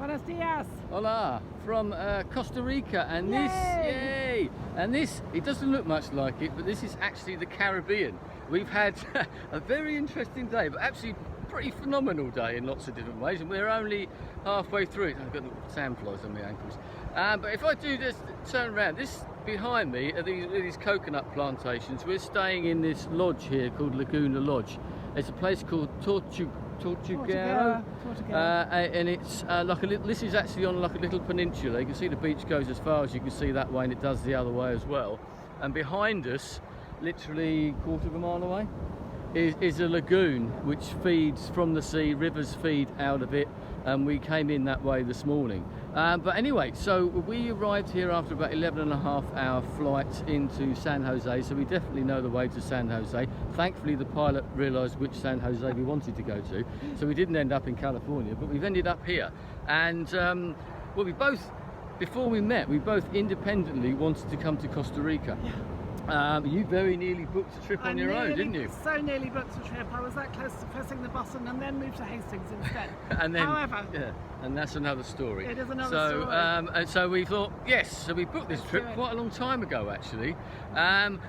Buenos dias. Hola, from Costa Rica, and Yay! this, it doesn't look much like it, but this is actually the Caribbean. We've had a very interesting day, but actually pretty phenomenal day in lots of different ways, and we're only halfway through it. I've got the sandflies on my ankles. But if I do just turn around, this behind me are these coconut plantations. We're staying in this lodge here called Laguna Lodge. It's a place called Tortuguero. And it's like a little, this is actually on like a little peninsula. You can see the beach goes as far as you can see that way, and it does the other way as well. And behind us, literally a quarter of a mile away, is a lagoon which feeds from the sea. Rivers feed out of it, and we came in that way this morning. But anyway, so we arrived here after about 11.5-hour flight into San Jose, so we definitely know the way to San Jose. Thankfully the pilot realised which San Jose we wanted to go to, so we didn't end up in California, but we've ended up here. And well, we both, before we met, we both independently wanted to come to Costa Rica. Yeah. You very nearly booked a trip on your own, didn't you? So nearly booked a trip. I was that close to pressing the button and then moved to Hastings instead. And then, however, yeah, and that's another story. It is another story. And so we thought, yes, so we booked this trip quite a long time ago, actually.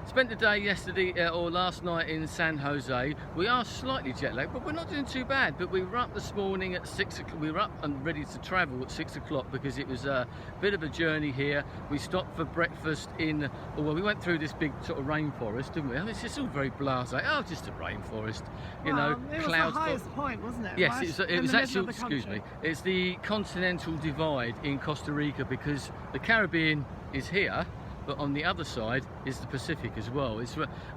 Spent the day yesterday or last night in San Jose. We are slightly jet lagged, but we're not doing too bad. But we were up this morning at 6 o'clock. We were up and ready to travel at 6 o'clock because it was a bit of a journey here. We stopped for breakfast in, well, we went through this big sort of rainforest, didn't we? I mean, it's just all very blasé. Oh, just a rainforest, you know, it was clouds. the highest point, wasn't it? Yes, right? it was actually, excuse me, it's the continental divide in Costa Rica, because the Caribbean is here, but on the other side is the Pacific as well.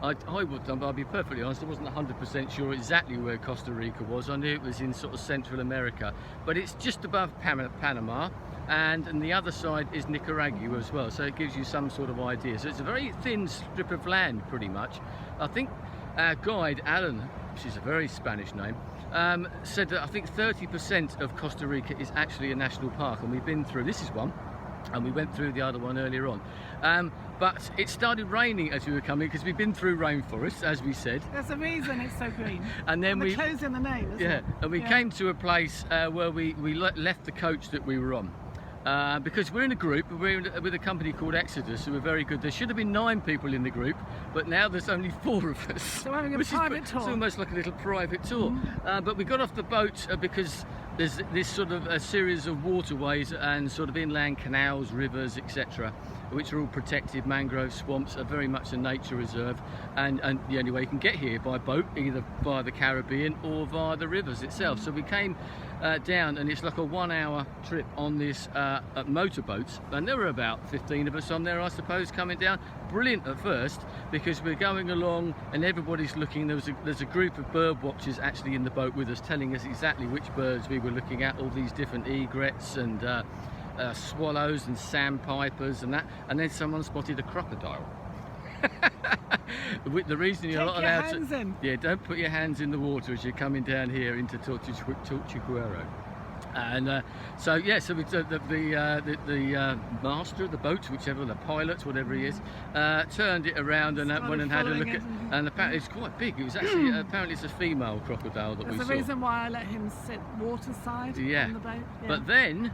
I'll be perfectly honest, I wasn't 100% sure exactly where Costa Rica was. I knew it was in sort of Central America, but it's just above Panama, and the other side is Nicaragua as well, so it gives you some sort of idea. So it's a very thin strip of land, pretty much. I think our guide, Alan, which is a very Spanish name, said that I think 30% of Costa Rica is actually a national park, and we've been through, this is one, and we went through the other one earlier on. But it started raining as we were coming, because we've been through rainforests, as we said. There's a reason it's so green. And then we close in the name, isn't it? And we came to a place where we left the coach that we were on. Because we're in a group, with a company called Exodus, who are very good. There should have been 9 people in the group, but now there's only 4 of us. So we're having a private tour. It's almost like a little private tour. But we got off the boat because there's this sort of a series of waterways and sort of inland canals, rivers, etc., which are all protected. Mangrove swamps are very much a nature reserve, and the only way you can get here by boat, either via the Caribbean or via the rivers itself. So we came down, and it's like a 1-hour trip on this motorboat, and there were about 15 of us on there, I suppose, coming down. Brilliant at first, because we're going along and everybody's looking. There's a group of bird watchers actually in the boat with us, telling us exactly which birds we were looking at, all these different egrets and swallows and sandpipers and that, and then someone spotted a crocodile. The reason you're not allowed to, yeah, don't put your hands in the water as you're coming down here into Tortuguero. And so we the master of the boat, whichever, the pilot, whatever he is, turned it around and went and had a look at, and apparently it's quite big. It was actually apparently it's a female crocodile that we saw. That's the reason why I let him sit waterside on the boat. Yeah. But then,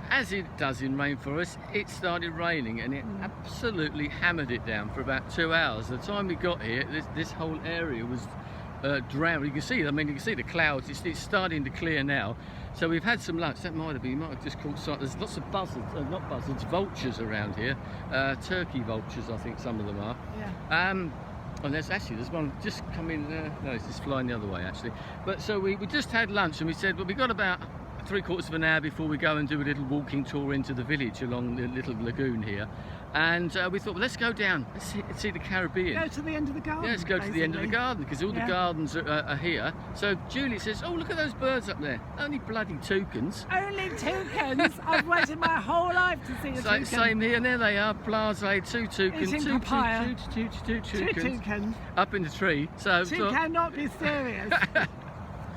as it does in rainforests, it started raining, and it absolutely hammered it down for about 2 hours. The time we got here, this whole area was drowned. You can see, I mean, you can see the clouds. It's starting to clear now. So we've had some lunch. That might have been, you might have just caught sight. There's lots of buzzards, not buzzards, vultures around here. Turkey vultures, I think some of them are. Yeah. And there's one just coming. No, it's just flying the other way actually. But so we just had lunch, and we said, well, we got about 3/4 of an hour before we go and do a little walking tour into the village along the little lagoon here. And we thought, well, let's go down, let's see the Caribbean. Go to the end of the garden. Yeah, let's go to the end of the garden, because all the gardens are here. So Julie says, oh, look at those birds up there. Only bloody toucans. Only toucans? I've waited my whole life to see a toucan. Same here, and there they are, blasé, 2 toucans. Eating papaya. Two toucans. Up in the tree. So you cannot be serious.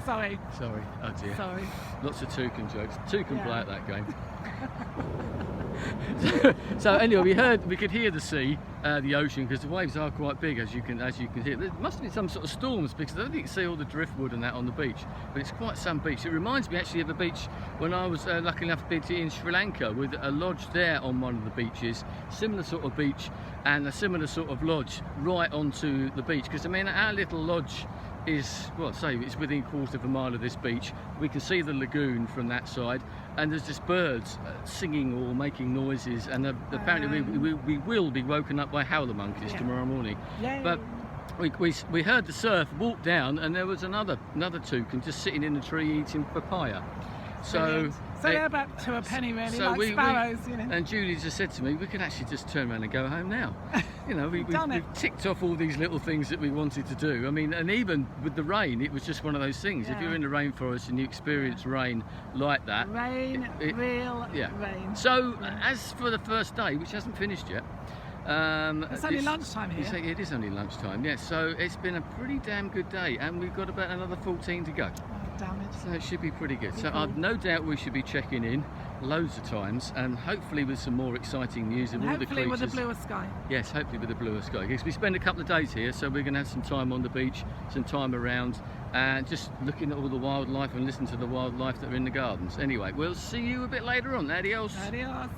Sorry. Oh dear. Sorry. Lots of toucan jokes. Toucan play at that game. So anyway, we could hear the sea, the ocean, because the waves are quite big, as you can hear. There must have been some sort of storms, because I don't think you can see all the driftwood and that on the beach, but it's quite some beach. It reminds me actually of a beach when I was lucky enough to be in Sri Lanka, with a lodge there on one of the beaches, similar sort of beach and a similar sort of lodge right onto the beach, because I mean our little lodge is, well, say it's within a quarter of a mile of this beach. We can see the lagoon from that side, and there's just birds singing or making noises, and apparently we will be woken up by howler monkeys tomorrow morning. Yay. But we heard the surf, walked down, and there was another toucan just sitting in a tree eating papaya. So they're about to a penny, really, so like sparrows, you know. And Julie just said to me, we could actually just turn around and go home now. You know, we've ticked off all these little things that we wanted to do. I mean, and even with the rain, it was just one of those things. If you're in the rainforest and you experience rain like that, rain. So as for the first day, which hasn't finished yet, it's only lunchtime here. It is only lunchtime, yes. So it's been a pretty damn good day, and we've got about another 14 to go. Damn it. So it should be pretty good. So I've no doubt we should be checking in loads of times, and hopefully with some more exciting news of all the creatures. Hopefully with a bluer sky. Yes, hopefully with a bluer sky. Because we spend a couple of days here, so we're going to have some time on the beach, some time around, and just looking at all the wildlife and listening to the wildlife that are in the gardens. Anyway, we'll see you a bit later on. Adios. Adios.